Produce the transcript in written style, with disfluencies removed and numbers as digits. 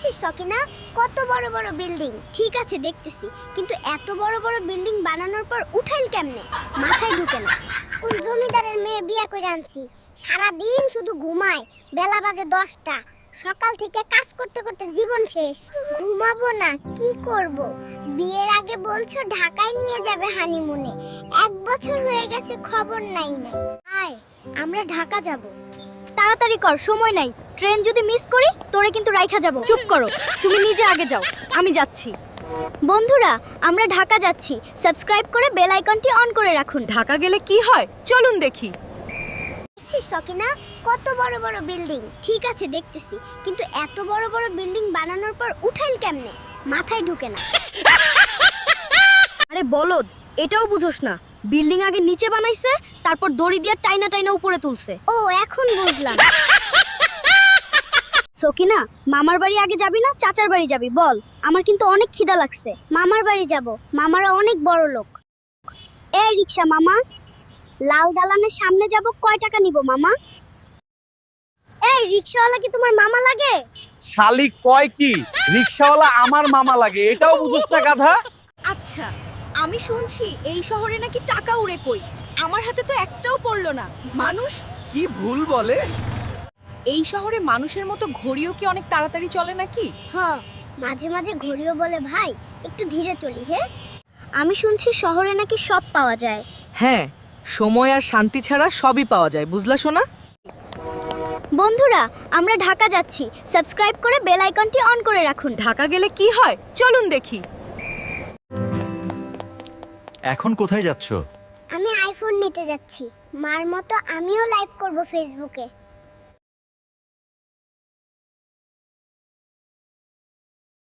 দেখছিস সকিনা, কত বড় বড় বিল্ডিং। ঠিক আছে দেখতেছি, কিন্তু এত বড় বড় বিল্ডিং বানানোর পর উঠাইল কেমনে? মাথায় ঢুকে না। কোন জমিদারের মেয়ে বিয়া করে আনছি, সারা দিন শুধু ঘুমায়। বেলা বাজে 10টা, সকাল থেকে কাজ করতে করতে জীবন শেষ। ঘুমাবো না, কি করব? বিয়ের আগে বলছো ঢাকায় নিয়ে যাবে হানিমুনে, 1 বছর হয়ে গেছে, খবর নাই। আয় আমরা ঢাকা যাব। তাড়াতাড়ি কর, সময় নাই। ট্রেন যদি মিস করি তোরে কিন্তু রাইখা যাব। চুপ করো, তুমি নিজে আগে যাও, আমি যাচ্ছি। বন্ধুরা, আমরা ঢাকা যাচ্ছি। সাবস্ক্রাইব করে বেল আইকনটি অন করে রাখুন। ঢাকা গেলে কি হয় চলুন দেখি। দেখছিস সকিনা, কত বড় বড় বিল্ডিং। ঠিক আছে দেখতেছি, কিন্তু এত বড় বড় বিল্ডিং বানানোর পর উঠাইল কেমনে? মাথায় ঢুকে না। আরে বলদ, এটাও বুঝোস না? বিল্ডিং আগে নিচে বানাইছে, তারপর দড়ি দিয়ে টাইনা টাইনা উপরে তুলছে। ও এখন বুঝলাম। সকিনা, মামার বাড়ি আগে যাবি না চাচার বাড়ি যাবি বল? আমার কিন্তু অনেক খিদা লাগছে। মামার বাড়ি যাব, মামারা অনেক বড় লোক। এই রিকশা মামা, লাল দালানের সামনে যাব, কয় টাকা নিব মামা? এই রিকশাওয়ালা কি তোমার মামা লাগে? শালি কয় কি রিকশাওয়ালা আমার মামা লাগে, এটাও বুঝোস না গাধা? আচ্ছা, আমি শুনছি এই শহরে নাকি টাকা উড়ে কই। আমার হাতে তো একটাও পড়লো না। মানুষ কি ভুল বলে? এই শহরে মানুষের মতো ঘড়িও কি অনেক তাড়াতাড়ি চলে নাকি? হ, মাঝে মাঝে ঘড়িও বলে ভাই একটু ধীরে চলি। হে, আমি শুনছি শহরে নাকি সব পাওয়া যায়। হ্যাঁ, সময় আর শান্তি ছাড়া সবই পাওয়া যায়, বুঝলা শোনা? বন্ধুরা, আমরা ঢাকা যাচ্ছি। সাবস্ক্রাইব করে বেল আইকনটি অন করে রাখুন। ঢাকা গেলে কি হয় চলুন দেখি। এখন কোথায় যাচ্ছ? আমি আইফোন নিতে যাচ্ছি। মার মতো আমিও লাইভ করব ফেসবুকে।